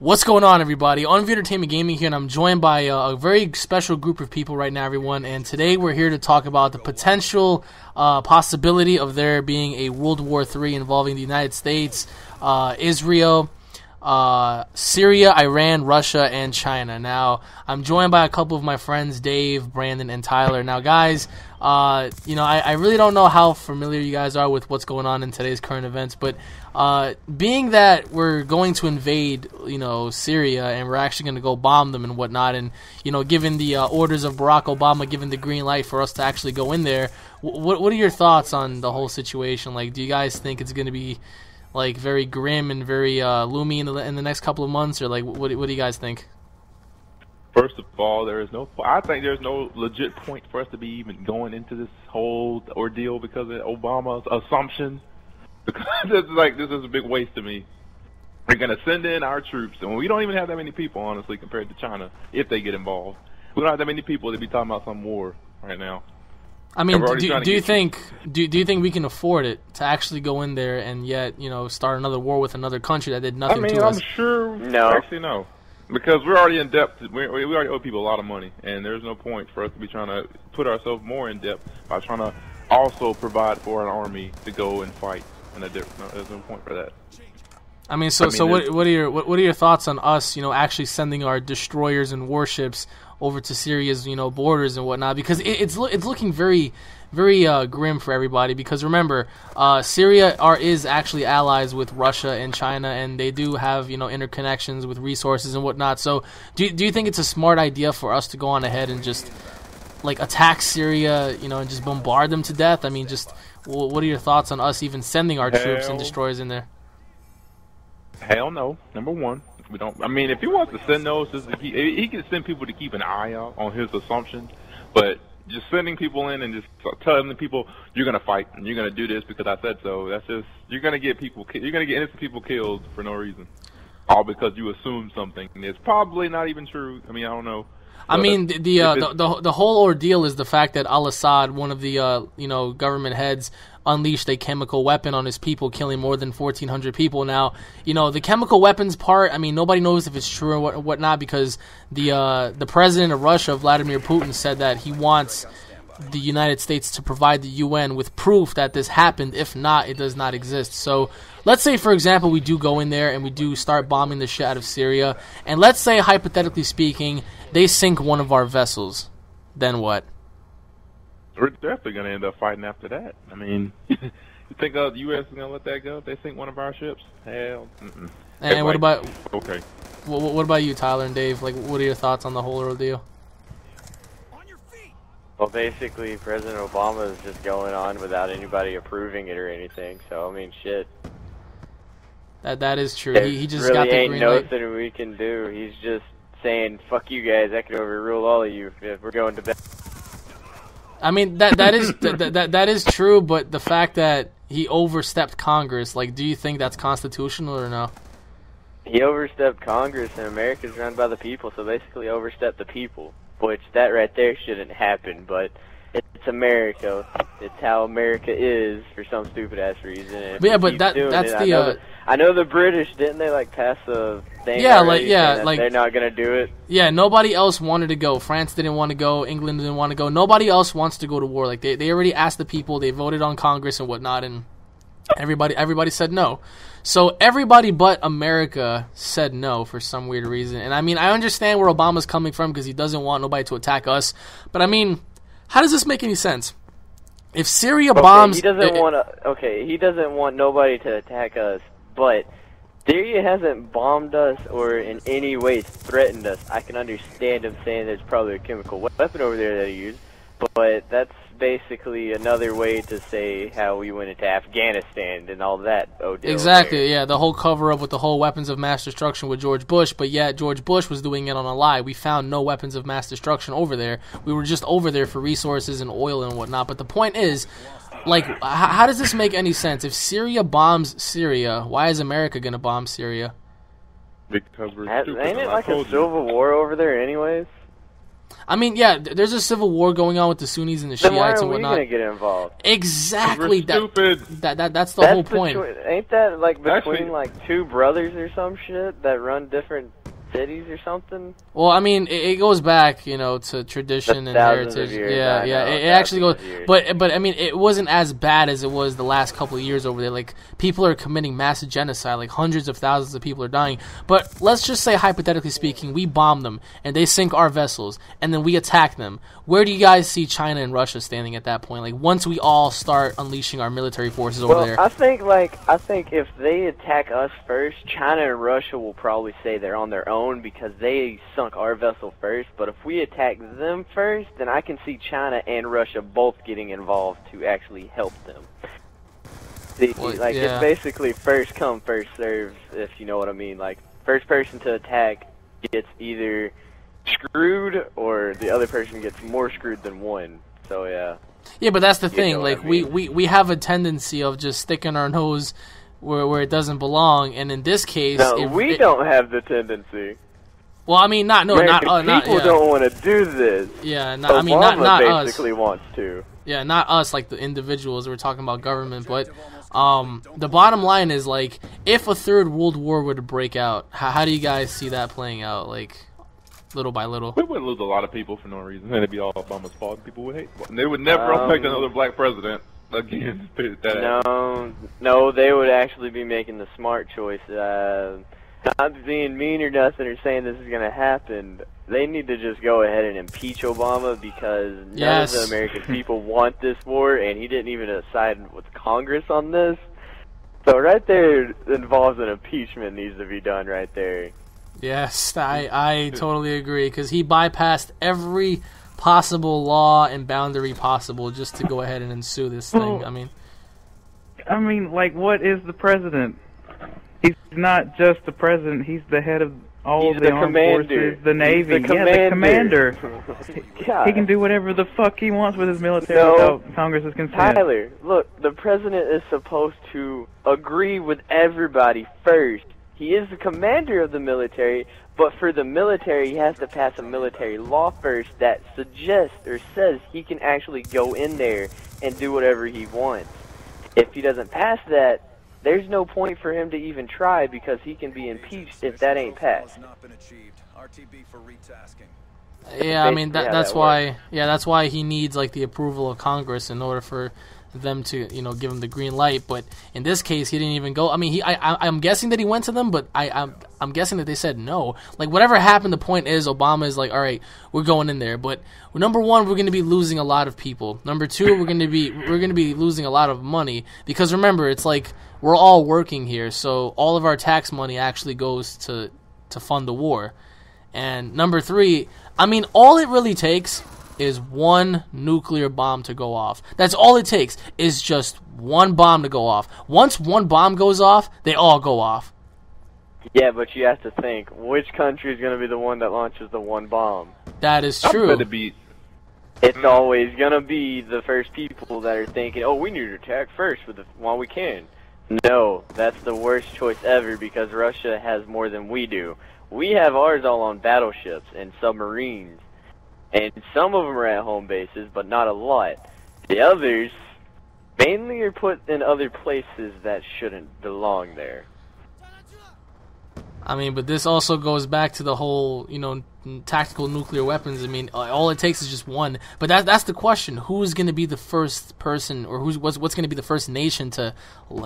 What's going on, everybody? UnrealEntGaming here, and I'm joined by a very special group of people right now, everyone. And today we're here to talk about the potential possibility of there being a World War III involving the United States, Israel, Syria, Iran, Russia, and China. Now, I'm joined by a couple of my friends, Dave, Brandon, and Tyler. Now, guys, I really don't know how familiar you guys are with what's going on in today's current events, but being that we're going to invade, Syria, and we're actually going to go bomb them and whatnot, and, given the orders of Barack Obama, given the green light for us to actually go in there, what are your thoughts on the whole situation? Like, do you guys think it's going to be like very grim and very loomy in the next couple of months, or like what do you guys think? First of all, I think there's no legit point for us to be even going into this whole ordeal because of Obama's assumption. Because this is a big waste to me. We're gonna send in our troops, and we don't even have that many people, honestly, compared to China. If they get involved, we don't have that many people to be talking about some war right now. I mean, do you think we can afford it to actually go in there and yet start another war with another country that did nothing to us? I'm sure. No, actually no, because we're already in debt. We already owe people a lot of money, and there's no point for us to be trying to put ourselves more in debt by trying to also provide for an army to go and fight. And there's no point for that. I mean, what are your thoughts on us, actually sending our destroyers and warships over to Syria's, borders and whatnot? Because it's looking very, very grim for everybody. Because remember, Syria is actually allies with Russia and China, and they do have interconnections with resources and whatnot. So, do you think it's a smart idea for us to go on ahead and just like attack Syria, and just bombard them to death? I mean, just what are your thoughts on us even sending our troops and destroyers in there? Hell no. Number one, we don't. I mean, if he wants to send those, he can send people to keep an eye out on his assumptions. But just sending people in and just telling the people you're gonna fight and you're gonna do this because I said so. That's just you're gonna get innocent people killed for no reason, all because you assume something. And it's probably not even true. I mean, I don't know. I mean, the whole ordeal is the fact that al-Assad, one of the government heads, unleashed a chemical weapon on his people, killing more than 1,400 people. Now, the chemical weapons part, I mean, nobody knows if it's true or whatnot, because the president of Russia, Vladimir Putin, said that he wants the United States to provide the UN with proof that this happened. If not, it does not exist. So let's say, for example, we do go in there and we do start bombing the shit out of Syria, and let's say, hypothetically speaking, they sink one of our vessels. Then what? We're definitely going to end up fighting after that. I mean, you think the U.S. is going to let that go if they sink one of our ships? Hell. Mm-mm. And what about... Okay. What about you, Tyler and Dave? Like, what are your thoughts on the whole ordeal? Well, basically, President Obama is just going on without anybody approving it or anything. So, I mean, shit. That is true. He just really got the ain't green light. nothing we can do. He's just saying, "Fuck you guys. I can overrule all of you if we're going to bed." I mean, that is that is true. But the fact that he overstepped Congress, like, do you think that's constitutional or no? He overstepped Congress, and America's run by the people, so basically overstepped the people. Which, that right there shouldn't happen, but it's America. It's how America is for some stupid-ass reason. But yeah, but that's I know the British, didn't they, like, pass a thing they're not going to do it? Yeah, nobody else wanted to go. France didn't want to go. England didn't want to go. Nobody else wants to go to war. Like, they already asked the people. They voted on Congress and whatnot, and everybody said no. So everybody but America said no for some weird reason. And I mean, I understand where Obama's coming from because he doesn't want nobody to attack us. But I mean, how does this make any sense? If Syria bombs... He doesn't want nobody to attack us, but Syria hasn't bombed us or in any way threatened us. I can understand him saying there's probably a chemical weapon over there that he used, but that's basically another way to say how we went into Afghanistan and all that. Exactly, yeah, the whole cover-up with the whole weapons of mass destruction with George Bush, but yet George Bush was doing it on a lie. We found no weapons of mass destruction over there. We were just over there for resources and oil and whatnot. But the point is, like, how does this make any sense? If Syria bombs Syria, why is America going to bomb Syria? Because we're stupid. Ain't it like a civil war over there anyways? I mean, yeah, there's a civil war going on with the Sunnis and the Shiites and whatnot. Then why are we going to get involved? Exactly. Stupid. That's the whole point. Ain't that like between like two brothers or some shit that run different cities or something. Well, I mean, it goes back, you know, to tradition and heritage. Yeah, yeah. It actually goes, but I mean, it wasn't as bad as it was the last couple of years over there. Like, people are committing massive genocide. Like, hundreds of thousands of people are dying. But let's just say, hypothetically speaking, we bomb them and they sink our vessels, and then we attack them. Where do you guys see China and Russia standing at that point? Like, once we all start unleashing our military forces over there. I think if they attack us first, China and Russia will probably say they're on their own because they sunk our vessel first. But if we attack them first, then I can see China and Russia both getting involved to actually help them. It's basically first come, first serve, if you know what I mean. Like, first person to attack gets either screwed or the other person gets more screwed than one. So yeah. Yeah, but that's the thing. Like, we have a tendency of just sticking our nose where it doesn't belong, and in this case, we don't have the tendency. Well, I mean, people don't want to do this. Yeah, Obama not basically us. wants to. Yeah, not us, like the individuals. We're talking about government, but the bottom line is, like, if a third world war were to break out, how do you guys see that playing out? Like, little by little. We would lose a lot of people for no reason. It'd be all Obama's fault. And people would hate. They would never elect another black president again. No, they would actually be making the smart choice. Not being mean or nothing or saying this is going to happen. They need to just go ahead and impeach Obama because none of the American people want this war, and he didn't even side with Congress on this. So right there involves an impeachment needs to be done right there. Yes, I totally agree, because he bypassed every possible law and boundary possible just to go ahead and ensue this thing. I mean, like, what is the president? He's not just the president. He's the head of all of the armed forces, the Navy. The commander. He can do whatever the fuck he wants with his military without Congress's consent. Tyler, look, the president is supposed to agree with everybody first. He is the commander of the military, but for the military, he has to pass a military law first that suggests or says he can actually go in there and do whatever he wants. If he doesn't pass that, there's no point for him to even try because he can be impeached if that ain't passed. Yeah, I mean that's why he needs, like, the approval of Congress in order for them to, you know, give him the green light. But in this case, he didn't even go. I mean, I'm guessing that he went to them, but I'm guessing that they said no. Like, whatever happened, the point is Obama is like, all right, we're going in there. But number one, we're going to be losing a lot of people. Number two, we're going to be losing a lot of money, because remember, it's like we're all working here, so all of our tax money actually goes to fund the war. And number three, I mean, all it really takes is one nuclear bomb to go off. That's all it takes, is just one bomb to go off. Once one bomb goes off, they all go off. Yeah, but you have to think, which country is going to be the one that launches the one bomb? That is true. It's always going to be the first people that are thinking, oh, we need to attack first while we can. No, that's the worst choice ever, because Russia has more than we do. We have ours all on battleships and submarines. And some of them are at home bases, but not a lot. The others mainly are put in other places that shouldn't belong there. I mean, but this also goes back to the whole, you know, tactical nuclear weapons. I mean, all it takes is just one. But that's the question. Who's going to be the first person, or what's going to be the first nation to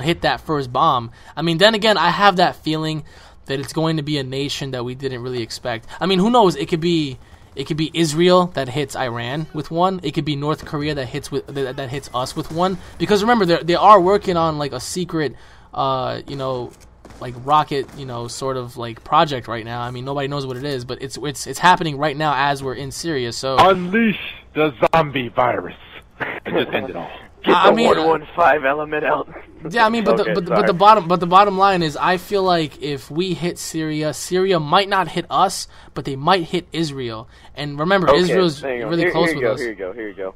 hit that first bomb? I mean, then again, I have that feeling that it's going to be a nation that we didn't really expect. I mean, who knows? It could be Israel that hits Iran with one. It could be North Korea that hits us with one. Because remember, they are working on, like, a secret, you know, like, rocket, you know, sort of, like, project right now. I mean, nobody knows what it is, but it's happening right now as we're in Syria. So unleash the zombie virus and just end it all. Get the 115 element out. Yeah, I mean, but the bottom line is, I feel like if we hit Syria, Syria might not hit us, but they might hit Israel. And remember, Israel's really close with us. Here you go.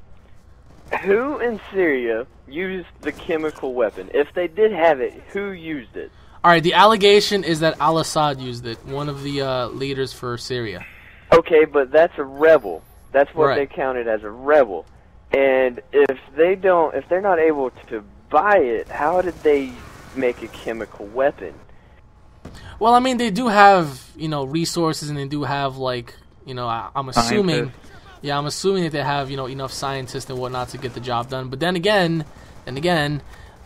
Who in Syria used the chemical weapon? If they did have it, who used it? All right, the allegation is that al-Assad used it, one of the leaders for Syria. Okay, but that's a rebel. That's what they counted as a rebel. And if they're not able to buy it, how did they make a chemical weapon? Well, I mean, they do have, resources, and they do have, like, I'm assuming... Scientists. Yeah, I'm assuming that they have, enough scientists and whatnot to get the job done. But then again,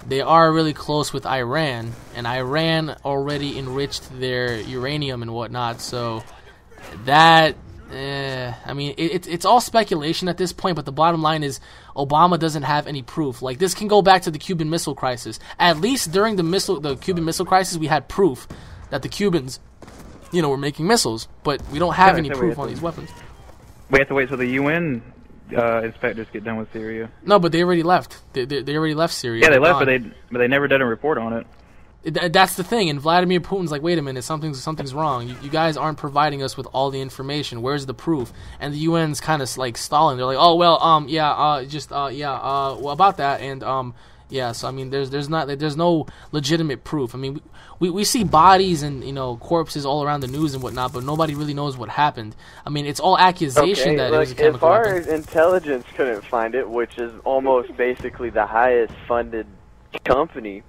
they are really close with Iran, and Iran already enriched their uranium and whatnot. So that, I mean, it's all speculation at this point. But the bottom line is, Obama doesn't have any proof. Like, this can go back to the Cuban Missile Crisis. At least during the Cuban Missile Crisis, we had proof that the Cubans, were making missiles. But we don't have any proof on these weapons. We have to wait till the UN inspectors get done with Syria. No, but they already left. They already left Syria. Yeah, they left, but they never did a report on it. That's the thing, and Vladimir Putin's like, wait a minute, something's wrong. You guys aren't providing us with all the information. Where's the proof? And the UN's kind of like stalling. They're like, oh well, well about that, and yeah. So I mean, there's no legitimate proof. I mean, we see bodies and corpses all around the news and whatnot, but nobody really knows what happened. I mean, it's all accusation that it was a chemical weapon. If our intelligence couldn't find it, which is almost basically the highest funded company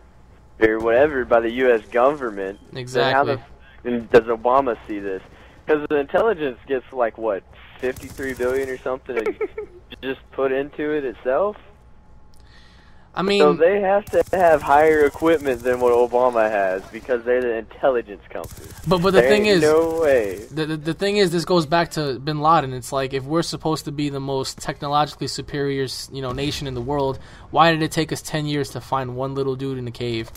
or whatever by the U.S. government, exactly. Then how does Obama see this? Because the intelligence gets like what, $53 billion or something, and just put into it itself. I mean, so they have to have higher equipment than what Obama has because they're the intelligence company. But the thing is, no way. The thing is, this goes back to Bin Laden. It's like, if we're supposed to be the most technologically superior, nation in the world, why did it take us 10 years to find one little dude in a cave?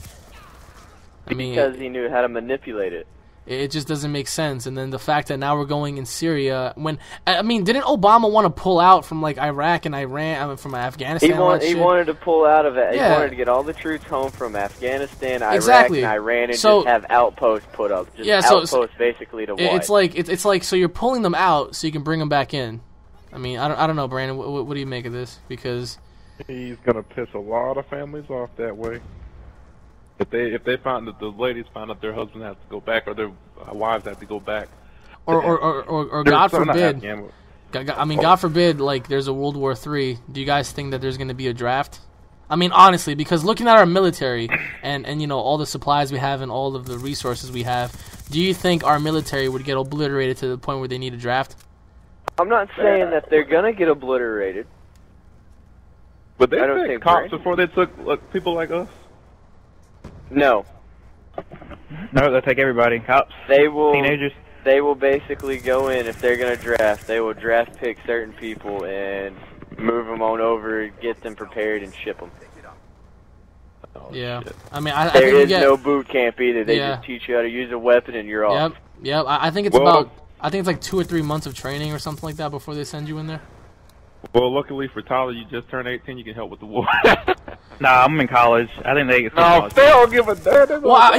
Because he knew how to manipulate it. It just doesn't make sense. And then the fact that now we're going in Syria, didn't Obama want to pull out from like Iraq and Iran, from Afghanistan? He wanted to pull out of it. Yeah. He wanted to get all the troops home from Afghanistan, Iraq, exactly. and Iran, and just have outposts put up. Outposts basically to what? It's like so you're pulling them out so you can bring them back in. I mean, I don't know, Brandon. What do you make of this? Because he's gonna piss a lot of families off that way. If they find that the ladies find out their husband has to go back, or their wives have to go back, or God forbid, God forbid, like there's a World War III. Do you guys think that there's going to be a draft? I mean, honestly, because looking at our military and all the supplies we have and all of the resources we have, do you think our military would get obliterated to the point where they need a draft? I'm not saying that they're going to get obliterated. But they took cops before they took people like us. No, they'll take everybody. Cops, teenagers. They will basically go in, if they're going to draft, they will draft pick certain people and move them on over, get them prepared, and ship them. Yeah. Shit. I mean, there is no boot camp either. They just teach you how to use a weapon and you're off. Yep. I think it's like 2 or 3 months of training or something like that before they send you in there. Well, luckily for Tyler, you just turned 18. You can help with the war. Nah, I'm in college. I think they get no, they don't give a damn. Well,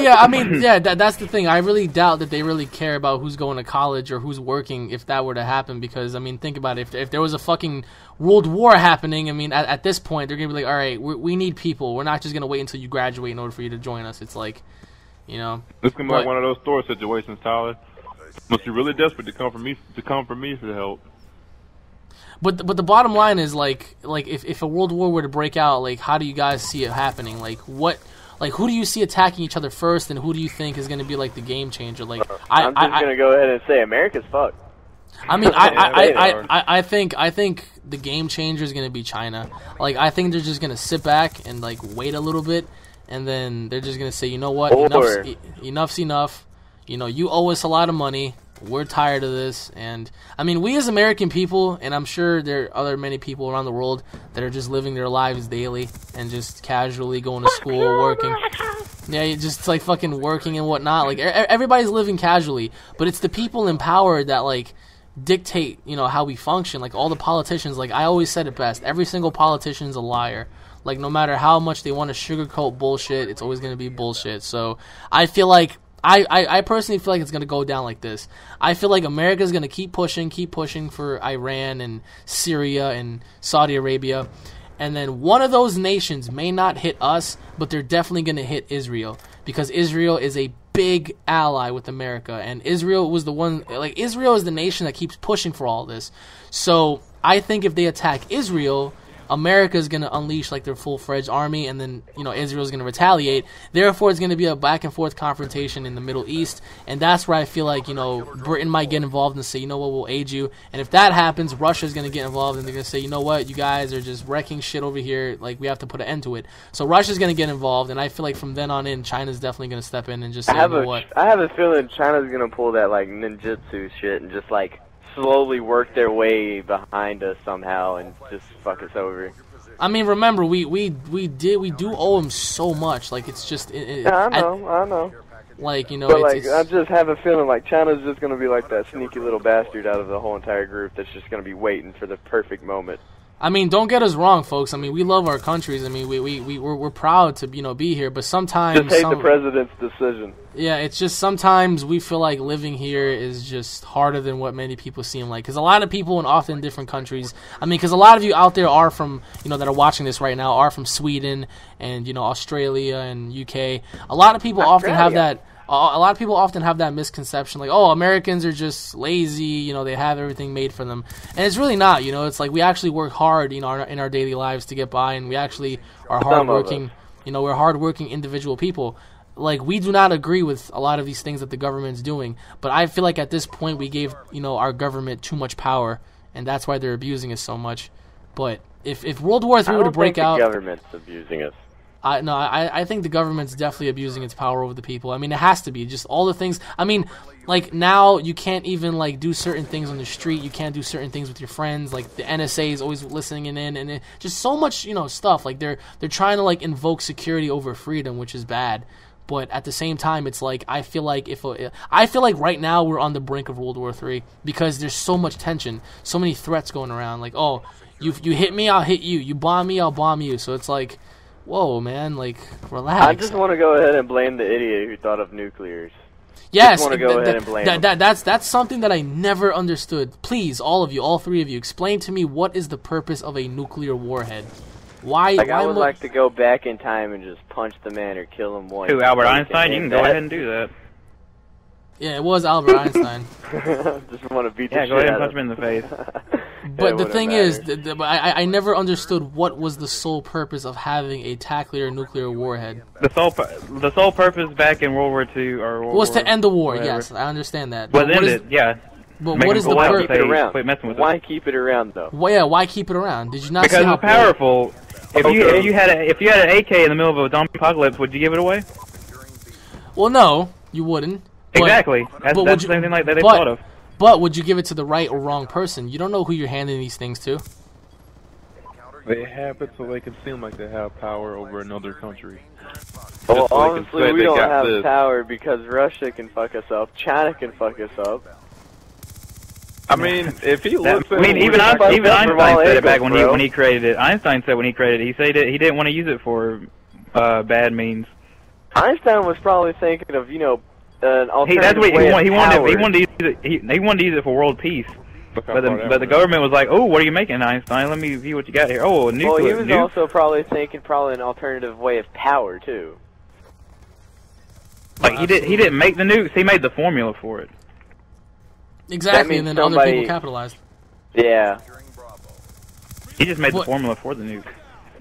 that's the thing. I really doubt that they really care about who's going to college or who's working if that were to happen. Because, I mean, think about it. If there was a fucking world war happening, I mean, at this point, they're going to be like, all right, we need people. We're not just going to wait until you graduate in order for you to join us. It's like, This is going to be like one of those store situations, Tyler. Must be really desperate to come for me for help. But the bottom line is like if a world war were to break out, like how do you guys see it happening? Like who do you see attacking each other first, and who do you think is going to be like the game changer? Like I'm just going to go ahead and say America's fucked. I mean, I think the game changer is going to be China. Like I think they're just going to sit back and like wait a little bit, and then they're just going to say, you know what, enough's enough. You owe us a lot of money. We're tired of this, and I mean, we as American people, and I'm sure there are many people around the world that are just living their lives daily and just casually going to school, working. Yeah, just like fucking working and whatnot. Like everybody's living casually, but it's the people in power that like dictate, how we function. Like all the politicians. Like I always said it best: every single politician's a liar. Like no matter how much they want to sugarcoat bullshit, it's always going to be bullshit. So I feel like. I personally feel like it's going to go down like this. I feel like America's going to keep pushing for Iran and Syria and Saudi Arabia. And then one of those nations may not hit us, but they're definitely going to hit Israel. Because Israel is a big ally with America. And Israel was the one, like Israel is the nation that keeps pushing for all this. So I think if they attack Israel, America's going to unleash like their full-fledged army, and then Israel's going to retaliate. Therefore, it's going to be a back-and-forth confrontation in the Middle East, and that's where I feel like Britain might get involved and say, you know what, we'll aid you. And if that happens, Russia's going to get involved, and they're going to say, you know what, you guys are just wrecking shit over here. Like, we have to put an end to it. So Russia's going to get involved, and I feel like from then on in, China's definitely going to step in and just say, you know what. I have a feeling China's going to pull that like ninjutsu shit and just like slowly work their way behind us somehow and just fuck us over. I mean, remember, we do owe him so much. Like, it's just... I know. Like, but I just have a feeling like China's just going to be like that sneaky little bastard out of the whole entire group that's just going to be waiting for the perfect moment. I mean, don't get us wrong, folks. I mean, we love our countries. I mean, we're proud to be here. But sometimes just hate the president's decision. Yeah, it's just sometimes we feel like living here is just harder than what many people seem like. Because a lot of people in often different countries. I mean, because a lot of you out there are from that are watching this right now are from Sweden and Australia and UK. A lot of people often have that. A lot of people often have that misconception, like, oh, Americans are just lazy, they have everything made for them. And it's really not, it's like we actually work hard, in our daily lives to get by, and we actually are hardworking, we're hardworking individual people. Like, we do not agree with a lot of these things that the government's doing, but I feel like at this point we gave, our government too much power, and that's why they're abusing us so much. But if World War III were to break out... I don't think the government's abusing us. I think the government's definitely abusing its power over the people. I mean, it has to be. Just all the things. I mean, like, now you can't even, like, do certain things on the street. You can't do certain things with your friends. Like, the NSA is always listening in, and just so much, stuff. Like, they're trying to, like, invoke security over freedom, which is bad. But at the same time, it's like, I feel like right now we're on the brink of World War III because there's so much tension, so many threats going around. Like, oh, you hit me, I'll hit you. You bomb me, I'll bomb you. So it's like... Whoa, man, like, relax. I just want to go ahead and blame the idiot who thought of nuclears. Yes, I want to go ahead and blame him. That's something that I never understood. Please, all of you, all three of you, explain to me what is the purpose of a nuclear warhead. Why? I would like to go back in time and just punch the man or kill him once. Who, Albert Einstein? You can go ahead and do that. Yeah, it was Albert Einstein. Just want to beat the shit go ahead and out punch him in the face. But the thing is, I never understood what was the sole purpose of having a tactical nuclear warhead. The sole purpose back in World War II was to end the war. Whatever. Yes, I understand that. But end it, yeah. But what is the purpose? Keep it around. Why keep it around though? Well, yeah, why keep it around? Did you not? Because see how it's powerful. If you had an AK in the middle of a zombie apocalypse, would you give it away? Well, no, you wouldn't. Exactly. That's the same thing like that they thought of. But would you give it to the right or wrong person? You don't know who you're handing these things to. They have it so they can seem like they have power over another country. Well, honestly, we don't have power because Russia can fuck us up, China can fuck us up. I mean, if he looks at even Einstein said it back when he created it. Einstein said when he created it, he said he didn't want to use it for bad means. Einstein was probably thinking of, an alternative that's what way he wanted to use it. He wanted to use it for world peace. But the government was like, "Oh, what are you making, Einstein? Let me view what you got here." Oh, a nuclear. Well, he was also probably thinking an alternative way of power too. Like he didn't make the nukes. He made the formula for it. Exactly, and then other people capitalized. Yeah. He just made the formula for the nuke.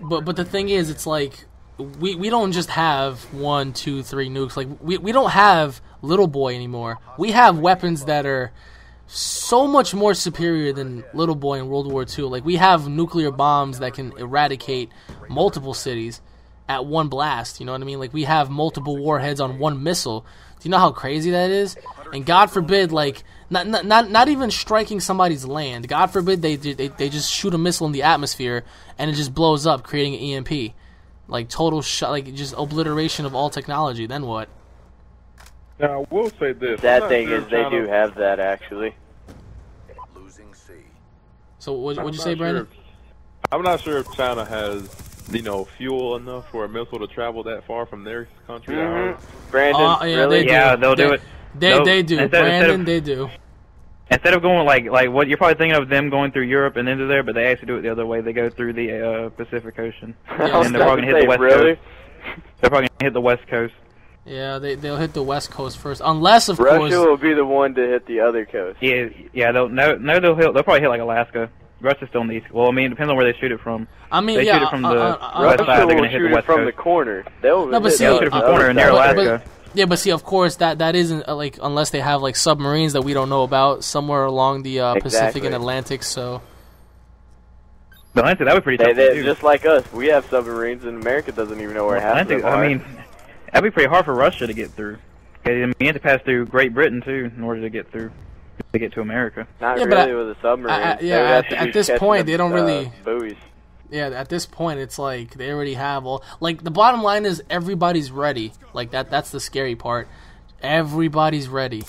But the thing is, it's like we don't just have 1, 2, 3 nukes. Like we don't have Little Boy anymore. We have weapons that are so much more superior than Little Boy in World War II. Like we have nuclear bombs that can eradicate multiple cities at one blast. You know what I mean? Like we have multiple warheads on one missile. Do you know how crazy that is? And God forbid, like not even striking somebody's land. God forbid they just shoot a missile in the atmosphere and it just blows up, creating an EMP. Like total like just obliteration of all technology. Then what? Now I will say this. Sad thing is they do have that actually. So what'd you say, Brandon? I'm not sure if China has fuel enough for a missile to travel that far from their country. Brandon, really? Yeah, they'll do it. They do. Brandon, they do. Instead of going like what you're probably thinking of them going through Europe and into there, but they actually do it the other way. They go through the Pacific Ocean, and they're probably gonna hit the West Coast. They're probably gonna hit the West Coast. Yeah, they'll hit the West Coast first, unless of Russia course will be the one to hit the other coast. Yeah. They'll probably hit like Alaska Russia's still in the east. Well, I mean, it depends on where they shoot it from. I mean, they yeah, shoot it from the west Russia side. They're will going to hit shoot the it west from coast. the corner. They'll No, but see, shoot it from the corner near Alaska. Yeah, but see, of course, that isn't like unless they have like submarines that we don't know about somewhere along the Pacific and Atlantic. So. The Atlantic, that would be pretty tough to do. Just like us, we have submarines, and America doesn't even know where half of them are. I mean, that'd be pretty hard for Russia to get through. I mean, you have to pass through Great Britain too in order to get through, to get to America. Not really with a submarine. At this point, they don't really. Buoys. Yeah, at this point, it's like they already have all. Like the bottom line is everybody's ready. Like that's the scary part. Everybody's ready.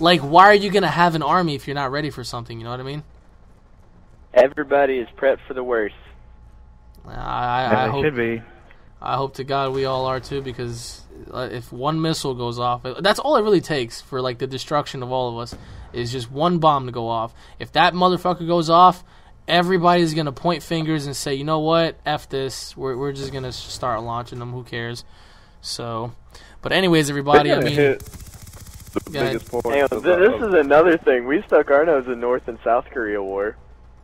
Like, why are you gonna have an army if you're not ready for something? You know what I mean? Everybody is prepped for the worst. I hope, should be. I hope to God we all are too, because if one missile goes off, that's all it really takes for like the destruction of all of us is just one bomb to go off. If that motherfucker goes off, everybody's gonna point fingers and say, you know what, F this. We're just gonna start launching them. Who cares? So, but anyways, everybody. I mean. This is another thing. We stuck our nose in North and South Korea war.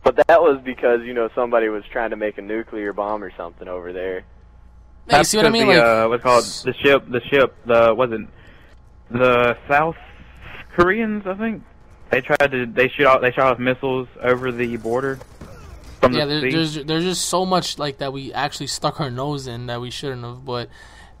But that was because, somebody was trying to make a nuclear bomb or something over there. Hey, you see what I mean? What's called the South Koreans, I think. They shot off missiles over the border from the sea. There's just so much like that we actually stuck our nose in that we shouldn't have, but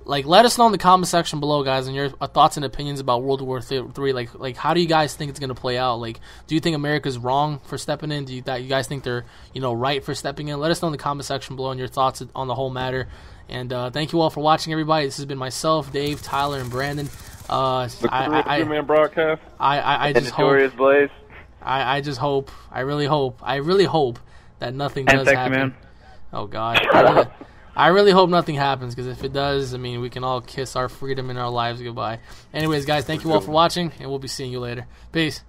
like, let us know in the comment section below, guys, and your thoughts and opinions about World War III. Like, how do you guys think it's gonna play out? Like, do you think America's wrong for stepping in? Do you guys think they're right for stepping in? Let us know in the comment section below and your thoughts on the whole matter. And thank you all for watching, everybody. This has been myself, Dave, Tyler, and Brandon. The man broadcast. I just hope. Blaze. I just hope. I really hope that nothing does happen. Man. Oh God. I really hope nothing happens, because if it does, I mean, we can all kiss our freedom and our lives goodbye. Anyways, guys, thank you all for watching, and we'll be seeing you later. Peace.